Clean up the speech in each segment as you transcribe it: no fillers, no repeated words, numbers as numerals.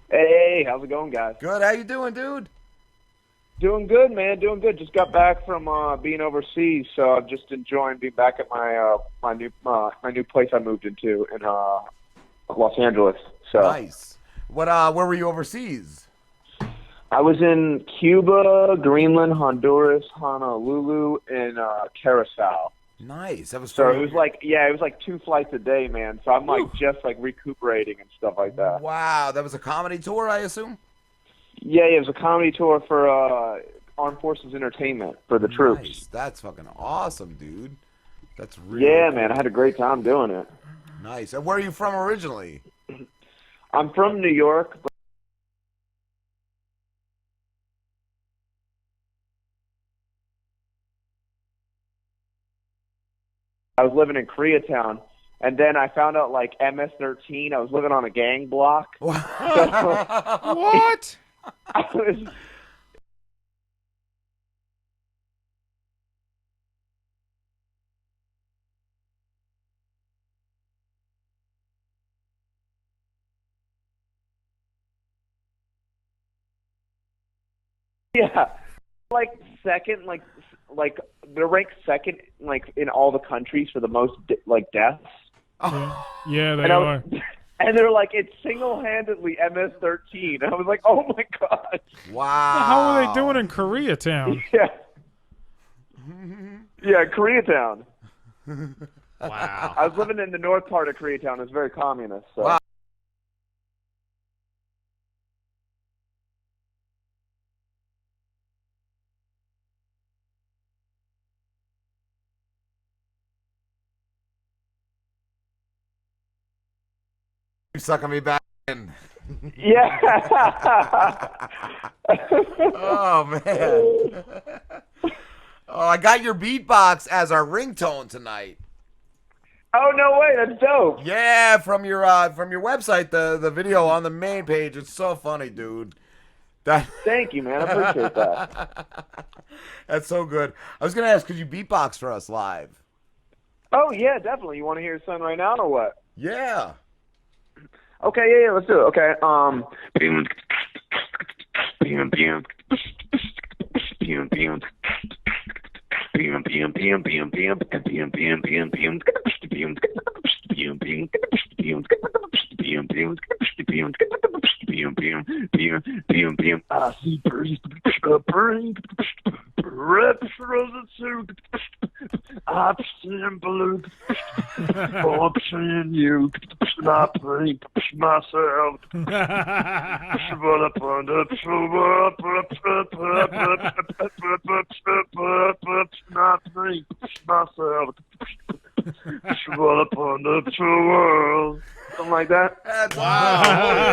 Hey, how's it going, guys? Good. How you doing, dude? Doing good, man. Doing good. Just got back from being overseas, so I'm just enjoying being back at my new place I moved into in Los Angeles. So Nice. What? Where were you overseas? I was in Cuba, Greenland, Honduras, Honolulu, and Curacao. Nice. That was So pretty. it was like 2 flights a day, man. So I'm like just like recuperating and stuff like that. Wow. That was a comedy tour, I assume. Yeah, it was a comedy tour for Armed Forces Entertainment for the troops. Nice. That's fucking awesome, dude. That's really Yeah, cool. man, I had a great time doing it. Nice. And where are you from originally? I'm from New York, but I was living in Koreatown, and then I found out like MS-13. I was living on a gang block. So What? I was, yeah, like second, like they're ranked second, like in all the countries for the most like deaths. Yeah, they And I are. was, and they're like, it's single-handedly MS-13. And I was like, oh my god. Wow. How are they doing in Koreatown? Yeah. Yeah, Koreatown. Wow. I was living in the north part of Koreatown. It's very communist. So. Wow. You sucking me back in. Yeah. Oh man. Oh, I got your beatbox as our ringtone tonight. Oh no way, that's dope. Yeah, from your website, the video on the main page. It's so funny, dude. That Thank you, man. I appreciate that. That's so good. I was gonna ask, could you beatbox for us live? Oh yeah, definitely. You want to hear something right now or what? Yeah. Okay, yeah, let's do it. Okay. I see birds, representative. I'm seeing blue. I'm seeing you. I think myself. I think myself. Upon the world. Something like that. Wow.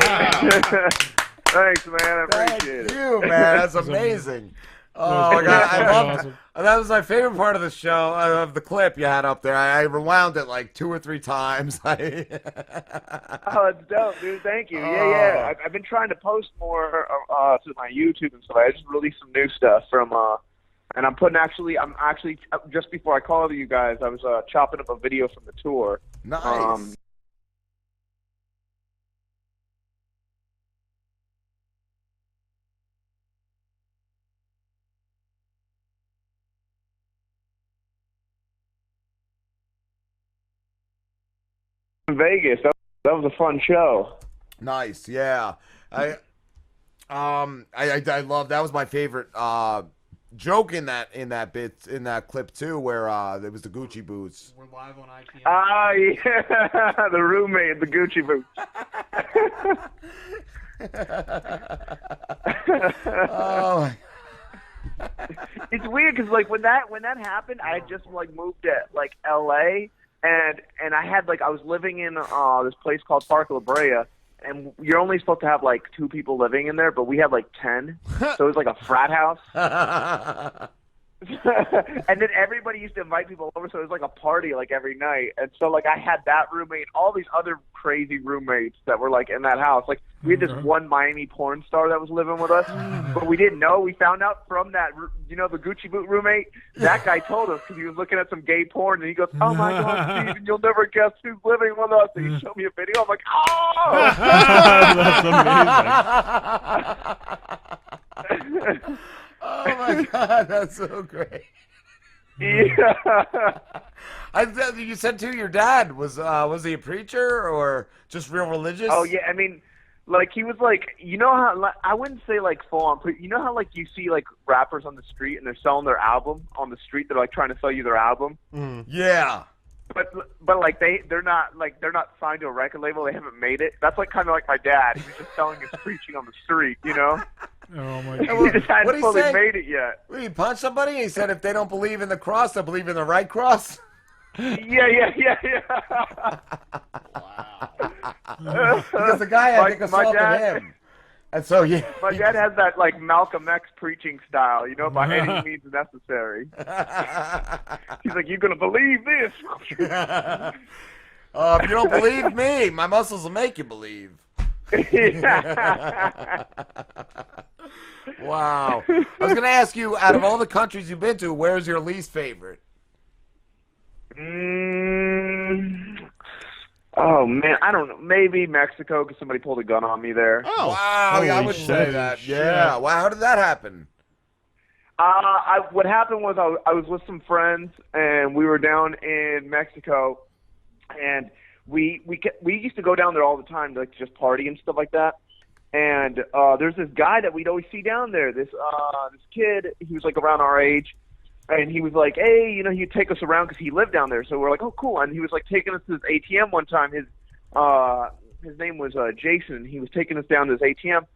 Thanks, man. I Thank appreciate it. you, man. That's amazing. Oh my god, I loved Awesome. that. Was my favorite part of the show, of the clip you had up there. I rewound it like 2 or 3 times. Oh, it's dope, dude. Thank you. Yeah. I've been trying to post more to my YouTube and stuff. I just released some new stuff from, and I'm actually just before I called you guys, I was chopping up a video from the tour. Nice. In Vegas. That was a fun show. Nice, yeah. I love that. Was my favorite joke in that clip too, where it was the Gucci boots. We're live on IPM. Ah, yeah, the roommate, the Gucci boots. Oh, It's weird because like when that happened, I had just like moved to like L.A. and I had like I was living in this place called Park La Brea, and you're only supposed to have like 2 people living in there, but we had like 10, so it was like a frat house. and then everybody used to invite people over, so it was like a party like every night. And so like I had that roommate, and all these other crazy roommates that were like in that house. Like we had this one Miami porn star that was living with us, but we didn't know. We found out from that, the Gucci boot roommate. That guy told us because he was looking at some gay porn, and he goes, "Oh my God, Steven, you'll never guess who's living with us." And he showed me a video. I'm like, "Oh, that's amazing." Oh my God, that's so great. yeah." You said too, your dad was he a preacher or just real religious? Oh yeah, I mean, like he was like, how, like, I wouldn't say like full on, but how like you see like rappers on the street and they're selling their album on the street. They're like trying to sell you their album. Yeah. But like they're not signed to a record label. They haven't made it. That's like kind of like my dad. He was just selling his preaching on the street. Oh my He God. just hadn't What'd he fully say? made it yet. He punched somebody? He said if they don't believe in the cross, they believe in the right cross? Yeah. Because the guy, I think, assaulted him. And so, yeah. My dad has that like Malcolm X preaching style, by any means necessary. He's like, "You're gonna believe this." If you don't believe me, my muscles will make you believe. Wow. I was going to ask you, out of all the countries you've been to, where's your least favorite? Oh man, I don't know. Maybe Mexico, because somebody pulled a gun on me there. Oh, wow. Yeah, I would say that. Shit. Yeah. Wow. How did that happen? What happened was I was with some friends, and we were down in Mexico, and we used to go down there all the time to like just party and stuff like that. And there's this guy that we'd always see down there. This kid, he was like around our age, and he was like, "Hey, he'd take us around because he lived down there." So we're like, "Oh, cool." And he was like taking us to this ATM one time. His name was Jason. He was taking us down to this ATM.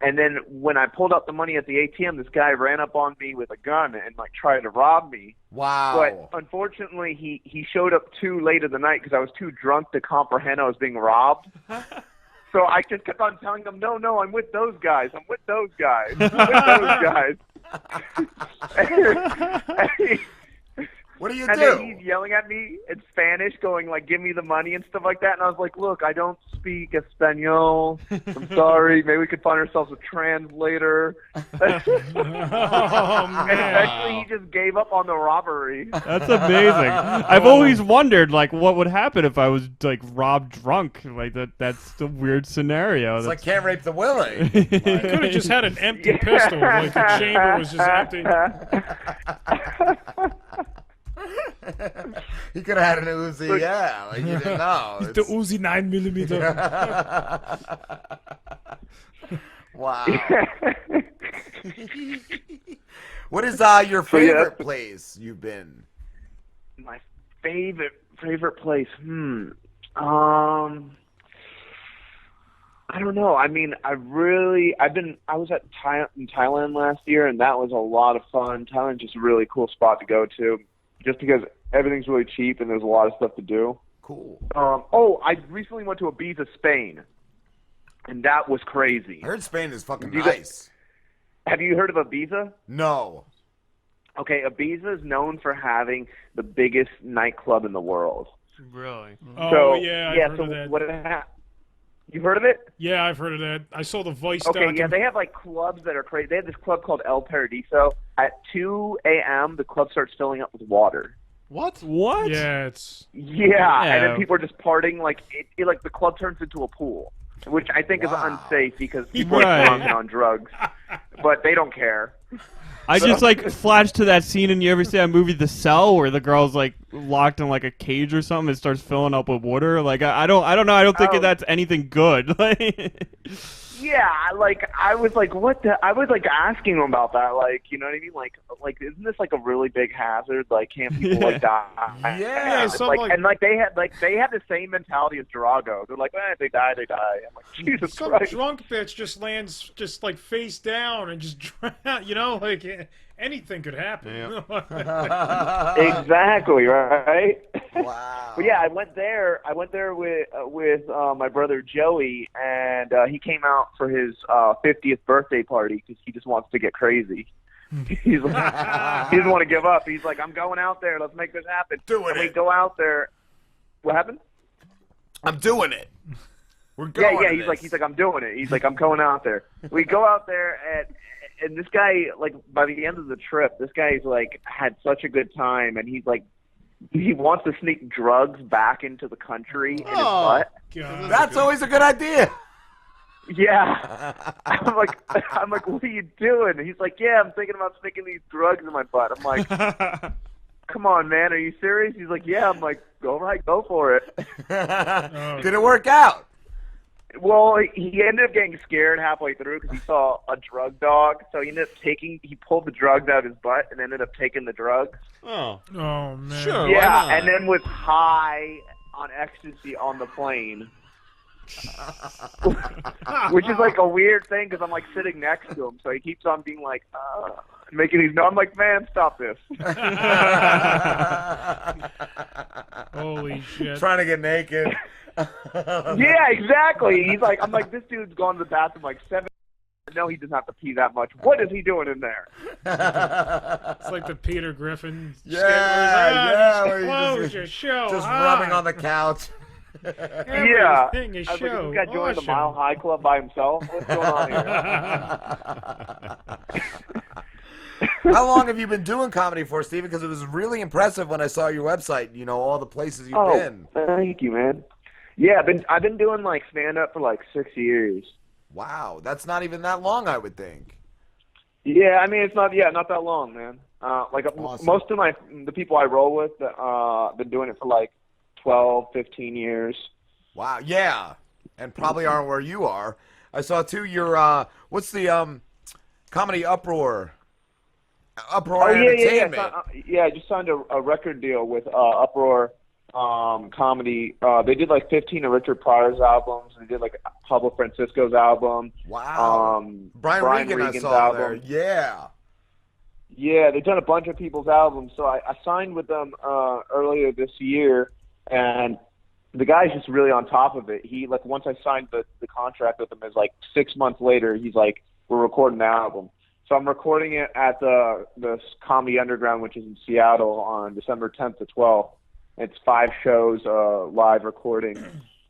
And then when I pulled out the money at the ATM, this guy ran up on me with a gun and like tried to rob me. Wow. But unfortunately, he showed up too late in the night because I was too drunk to comprehend I was being robbed. So I just kept on telling him, no, I'm with those guys. I'm with those guys. I'm with those guys. What do you And do? then he's yelling at me in Spanish, going like, "Give me the money" and stuff like that. And I was like, "Look, I don't speak Espanol. I'm sorry. Maybe we could find ourselves a translator." Oh, And eventually he just gave up on the robbery. That's amazing. I've always wondered, like, what would happen if I was like robbed drunk. Like that's the weird scenario. It's like Can't Rape the Willie. He could have just had an empty pistol. Like the chamber was just empty. He could have had an Uzi, yeah. Like you didn't know. It's the Uzi 9mm. Wow. What is your favorite place you've been? My favorite place. I don't know. I mean, I was in Thailand last year, and that was a lot of fun. Thailand's just a really cool spot to go to, just because everything's really cheap and there's a lot of stuff to do. Cool. I recently went to Ibiza, Spain, and that was crazy. I heard Spain is fucking nice. Have you heard of Ibiza? No. Okay, Ibiza is known for having the biggest nightclub in the world. Really? Oh, yeah, I've heard of that. What you heard of it? Yeah, I've heard of that. I saw the Vice Okay, documentary. yeah, they have like clubs that are crazy. They have this club called El Paradiso. At 2 a.m., the club starts filling up with water. What? What? Yeah, it's... Yeah, and Yeah. then people are just partying. Like like the club turns into a pool, which I think is Wow. unsafe because people Right. are drunk and on drugs. But they don't care. I just like flashed to that scene, and you ever see that movie The Cell where the girl's like locked in like a cage or something and starts filling up with water? Like I don't know. I don't think that's anything good. Yeah, like I was like, what the? I was like asking him about that. Like, you know what I mean? Like, isn't this like a really big hazard? Like, can't people like die? Yeah, It's something and they had the same mentality as Drago. They're like, they die. I'm like, Jesus Some Christ. drunk bitch just lands just like face down and just drown. Like anything could happen. Exactly right. Wow. But yeah, I went there with my brother Joey, and he came out for his 50th birthday party because he just wants to get crazy. He's like, he doesn't want to give up. He's like, I'm going out there. Let's make this happen. Doing We it. go out there. What happened? I'm doing it. We're going. Yeah. He's like, I'm doing it. He's like, I'm going out there. We go out there, and this guy, like, by the end of the trip, this guy's like had such a good time, and he's like, he wants to sneak drugs back into the country in his butt. God. That's always a good idea. Yeah. I'm like, what are you doing? And he's like, yeah, I'm thinking about sneaking these drugs in my butt. I'm like, come on, man, are you serious? He's like, yeah. I'm like, all right, go for it. Did it work out? Well, he ended up getting scared halfway through because he saw a drug dog. So he pulled the drugs out of his butt and ended up taking the drugs. Oh. Oh man. Sure. Yeah, why not? and then was high on ecstasy on the plane. Which is like a weird thing because I'm like sitting next to him, so he keeps on being like, making these. I'm like, man, stop this. Holy shit. Trying to get naked. Yeah, exactly. He's like, I'm like, this dude's gone to the bathroom like 7. No, he doesn't have to pee that much. What is he doing in there? It's like the Peter Griffin skit Yeah, where where he's you like, "Ah, just- close your show. Just ah, rubbing on the couch. Yeah. Everything is I was like, show. this guy joined the Awesome. Mile High Club by himself? What's going on here? How long have you been doing comedy for, Steven? Because it was really impressive when I saw your website. You know, all the places you've been. Thank you, man. Yeah, I've been doing like stand up for like 6 years. Wow, that's not even that long, I would think. Yeah, I mean it's not that long, man. Awesome. Most of the people I roll with been doing it for like 12, 15 years. Wow, yeah, and probably aren't where you are. I saw too your what's the comedy Uproar Entertainment. Yeah, I just signed a record deal with Uproar Comedy. They did like 15 of Richard Pryor's albums. They did like Pablo Francisco's album. Wow. Brian Regan I saw album. there. Yeah. Yeah, they've done a bunch of people's albums. So I signed with them earlier this year, and the guy's just really on top of it. He like once I signed the contract with him, is like 6 months later, he's like, we're recording the album. So I'm recording it at the Comedy Underground, which is in Seattle, on December 10th to 12th. It's 5 shows, live recording.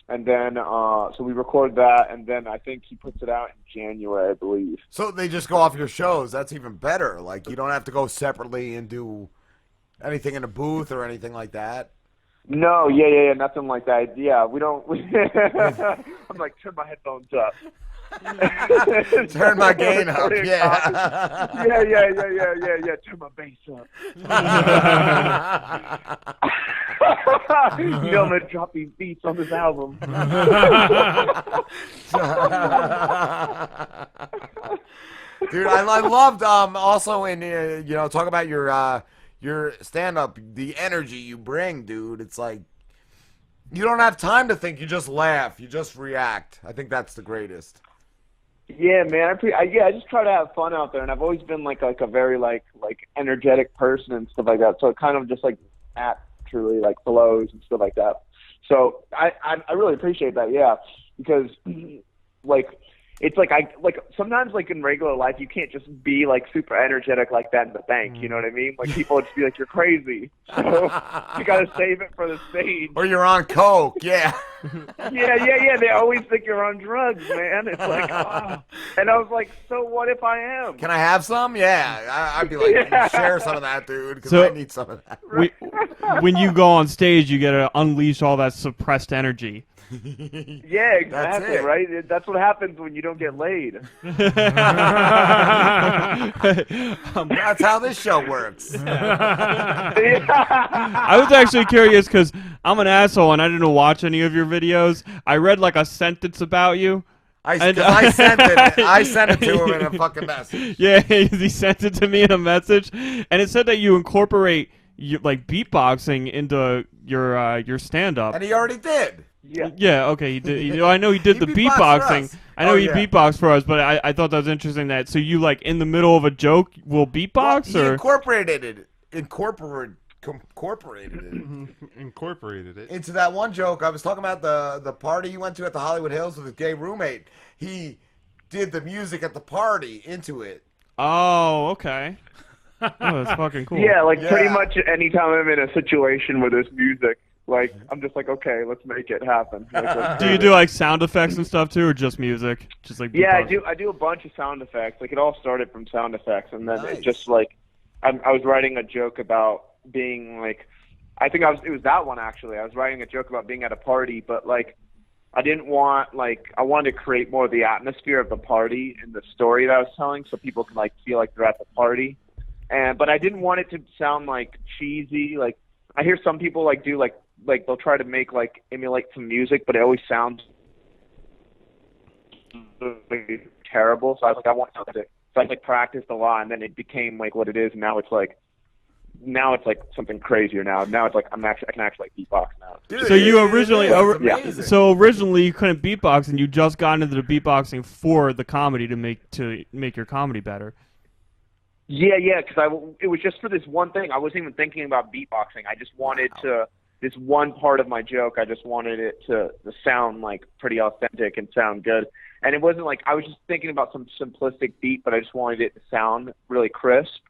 And then, so we record that, and then I think he puts it out in January, I believe. So they just go off your shows. That's even better. Like, you don't have to go separately and do anything in a booth or anything like that. No, yeah, nothing like that. Yeah, we don't. I'm like, turn my headphones up. Turn my gain up, yeah. Yeah. Turn my bass up. You know I'm gonna drop these beats on this album. Dude, I loved also in talk about your stand up, the energy you bring, dude. It's like you don't have time to think, you just laugh, you just react. I think that's the greatest. Yeah, man. I just try to have fun out there, and I've always been like a very like energetic person and stuff like that. So it kind of just like naturally like flows and stuff like that. So I really appreciate that, yeah, because like it's like sometimes like in regular life you can't just be like super energetic like that in the bank. You know what I mean? Like people would just be like, you're crazy. So you gotta save it for the stage. Or you're on coke, yeah. Yeah. They always think you're on drugs, man. It's like, and I was like, so what if I am? Can I have some? Yeah, I'd be like, share some of that, dude, because So- I need some of that. When you go on stage, you gotta unleash all that suppressed energy. Yeah, exactly, it. right? That's what happens when you don't get laid. That's how this show works. I was actually curious because I'm an asshole and I didn't watch any of your videos. I read like a sentence about you. I sent it to him in a fucking message. Yeah, he sent it to me in a message, and it said that you incorporate like beatboxing into your stand-up. And he already did. Yeah. Yeah, okay, he did. I know he did He the beatboxed for beatboxing. us. I know Oh, he yeah. beatboxed for us, but I thought that was interesting that so you like in the middle of a joke will beatbox He or incorporated it into that one joke. I was talking about the party he went to at the Hollywood Hills with his gay roommate. He did the music at the party into it. Oh, okay. Oh, that's fucking cool. Yeah, like pretty Yeah. much anytime I'm in a situation where there's music, like I'm just like, okay, let's make it happen. Like, let's Do you do like sound effects and stuff too, or just music? Just like Yeah, beatbox? I do a bunch of sound effects. Like it all started from sound effects, and then Nice. it just like I was writing a joke about being like, it was that one actually. I was writing a joke about being at a party, but like I didn't want I wanted to create more of the atmosphere of the party and the story that I was telling, so people can like feel like they're at the party. But I didn't want it to sound like cheesy. Like I hear some people like do like they'll try to make like emulate some music, but it always sounds terrible. So I was like, I want something to. So I like practiced a lot, and then it became like what it is. And now it's like something crazier. Now it's like I can actually like beatbox now. Dude, So you originally, it's amazing. so originally you couldn't beatbox, and you just got into the beatboxing for the comedy to make your comedy better. Yeah, because it was just for this one thing. I wasn't even thinking about beatboxing. I just wanted this one part of my joke. I just wanted it to sound like pretty authentic and sound good. And it wasn't like I was just thinking about some simplistic beat, but I just wanted it to sound really crisp.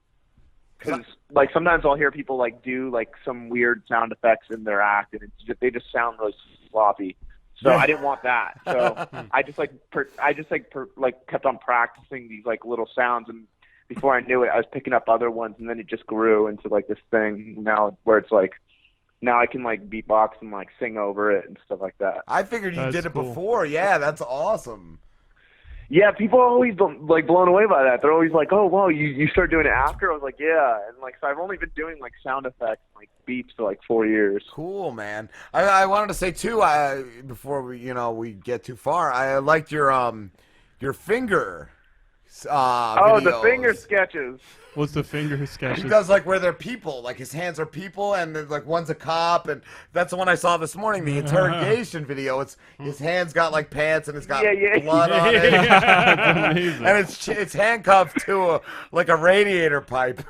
Because like sometimes I'll hear people like do like some weird sound effects in their act, and they just sound really sloppy. So I didn't want that. So I just kept on practicing these like little sounds, and before I knew it, I was picking up other ones, and then it just grew into like this thing now where it's like now I can like beatbox and like sing over it and stuff like that. I figured you That's did it cool. before. Yeah, that's awesome. Yeah, people are always like blown away by that. They're always like, "Oh, wow, you started doing it after?" I was like, "Yeah," and like so I've only been doing like sound effects, and, like beats for like 4 years. Cool, man. I wanted to say too, before we get too far, I liked your finger. Oh, the videos. finger sketches. What's the finger He sketches? does like where they're people, like his hands are people, and then, like one's a cop, and that's the one I saw this morning, the interrogation video. It's his hands got like pants, and it's got blood on it, That's amazing. and it's handcuffed to like a radiator pipe.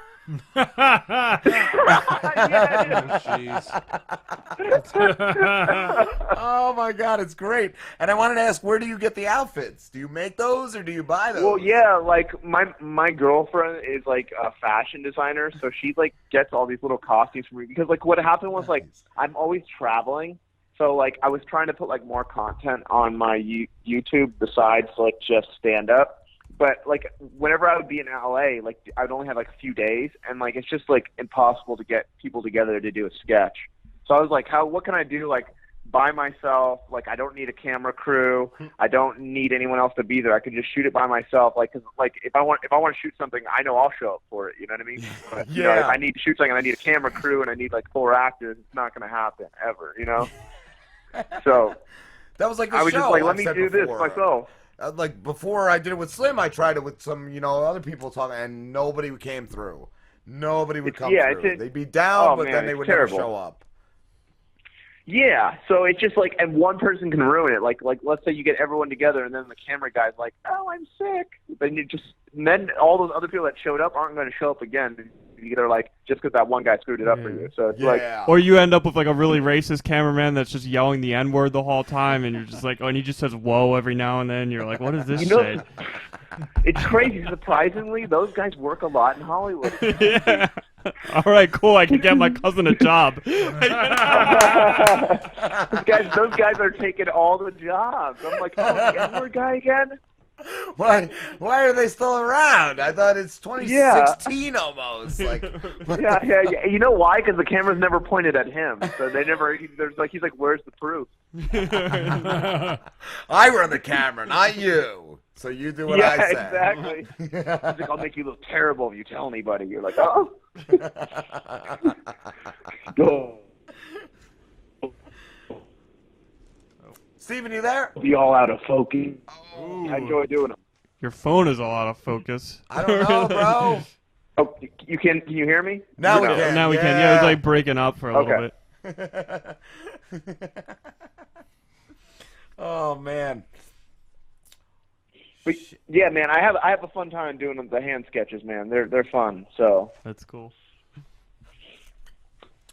Oh my god, it's great. And I wanted to ask, where do you get the outfits? Do you make those or do you buy those? Well, yeah, like my girlfriend is like a fashion designer, so she like gets all these little costumes for me because like what happened was like I'm always traveling, so like I was trying to put like more content on my YouTube besides like just stand up. But like whenever I would be in LA, like I'd only have like a few days, and like it's just like impossible to get people together to do a sketch. So I was like, what can I do like by myself? Like I don't need a camera crew. I don't need anyone else to be there. I can just shoot it by myself. Like 'cause, like if I want to shoot something, I know I'll show up for it. You know what I mean? But, you know, if I need to shoot something, and I need a camera crew, and I need like 4 actors. It's not going to happen ever. You know? So that was like the I was show just like, I've let me said do before. this myself. Like before I did it with Slim, I tried it with some, other people talking, and nobody came through. Nobody would come through. They'd be down, but then they would never show up. Yeah, so it's just like, and one person can ruin it. Like let's say you get everyone together, and then the camera guy's like, "Oh, I'm sick." Then all those other people that showed up aren't going to show up again. Either like just because that one guy screwed it up for you. So it's like, or you end up with like a really racist cameraman that's just yelling the N-word the whole time, and you're just like, oh, and he just says "whoa" every now and then. You're like, what is this shit? It's crazy. Surprisingly, those guys work a lot in Hollywood. Yeah. All right, cool. I can get my cousin a job. Those guys are taking all the jobs. I'm like, oh, the N-word guy again? Why are they still around? I thought it's 2016 almost. Like, yeah. You know why? Because the camera's never pointed at him. So they never. He's like, where's the proof? I run the camera, not you. So you do what I say. Exactly. He's like, I'll make you look terrible if you tell anybody. You're like, oh. Steven, you there? Be all out of focus. Oh. I enjoy doing them. Your phone is all out of focus. I don't know, bro. Oh, can you hear me? Now we can. Now we can. Yeah, it was like breaking up for a little bit. Oh man. But, yeah, man, I have a fun time doing the hand sketches, man. They're fun. So that's cool.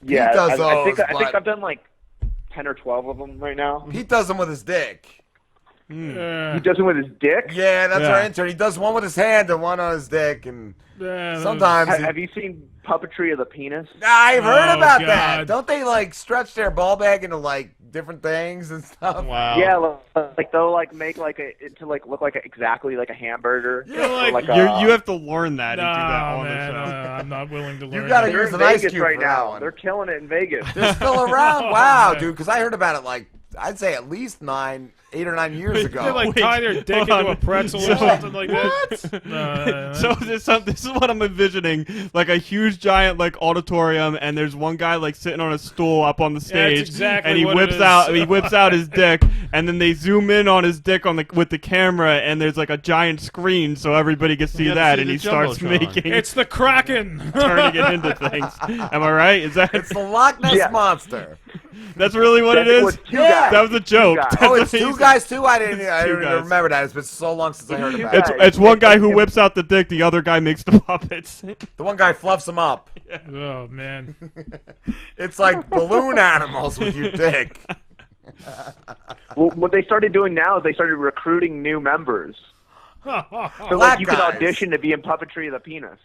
Yeah, does I think those, I've done like 10 or 12 of them right now. He does them with his dick. He does it with his dick? Yeah, that's our intern. He does one with his hand and one on his dick, and sometimes. Have you seen puppetry of the penis? I've heard about God. that. Don't they like stretch their ball bag into like different things and stuff? Wow. Yeah, like they'll like make like it to like look like exactly like a hamburger. Yeah, like you have to learn that and do that on man, the show. I'm not willing to learn. You gotta that. They're use in an ice Vegas cube right for that now. one. They're killing it in Vegas. They're still around. Wow, man. dude. Because I heard about it like I'd say at least 8 or 9 years ago. They like tie their dick hold into on. a pretzel or something like that. So this is what I'm envisioning, like a huge giant like auditorium, and there's one guy like sitting on a stool up on the stage, exactly and he what it whips is. out his dick, and then they zoom in on his dick with the camera, and there's like a giant screen so everybody can see You have to that, see and the he starts Jumbotron. making It's the Kraken. turning it into things. Am I right? Is that It's the Loch Ness Yeah. Monster. that's really what it It is? was two Yeah. guys. That was a joke. guys. That's Oh, it's amazing. two guys too. I didn't Two even guys. remember that. It's been so long since I heard about It's- it. It's one guy who whips out the dick, the other guy makes the puppets. The one guy fluffs them up. Oh man. It's like balloon animals with your dick. Well, what they started doing now is they started recruiting new members. So Black like you can guys. audition to be in puppetry of the penis.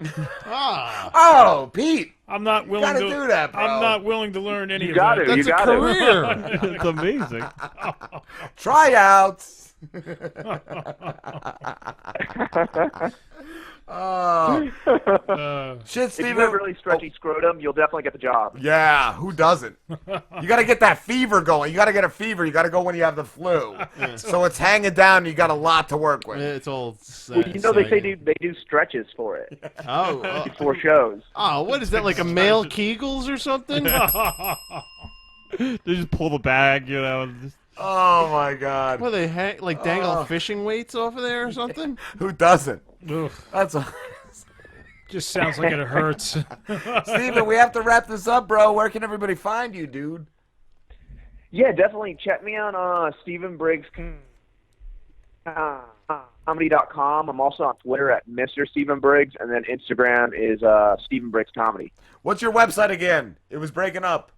Ah, Oh, Pete. I'm not willing gotta to do that, bro. I'm not willing to learn any You of got that. to. that's You a got to. career. It's amazing. Tryouts. Oh. Shit, If you Steven. have really stretchy scrotum, you'll definitely get the job. Yeah, who doesn't? You got to get that fever going. You got to get a fever. You got to go when you have the flu. So it's hanging down. You got a lot to work with. It's all. Well, you know they say they do stretches for it Oh, before shows. oh, what is that? Like a male Kegels or something? They just pull the bag, you know. Just, Oh my God. What they hang like dangle fishing weights off of there or something? Who doesn't? Ugh, That's a... just sounds like it hurts. Steven, we have to wrap this up, bro. Where can everybody find you, dude? Yeah, definitely check me on Stephen Briggs comedy.com. I'm also on Twitter at Mr. Stephen Briggs, and then Instagram is Stephen Briggs Comedy. What's your website again? It was breaking up.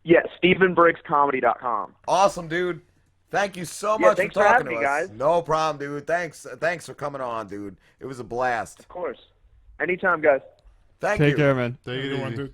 Yeah, StephenBriggsComedy.com. Awesome, dude. Thank you so Yeah, much thanks for for talking having to me, us. guys. No problem, dude. Thanks for coming on, dude. It was a blast. Of course. Anytime, guys. Thank take you. care, man. Take it Good one, easy. dude.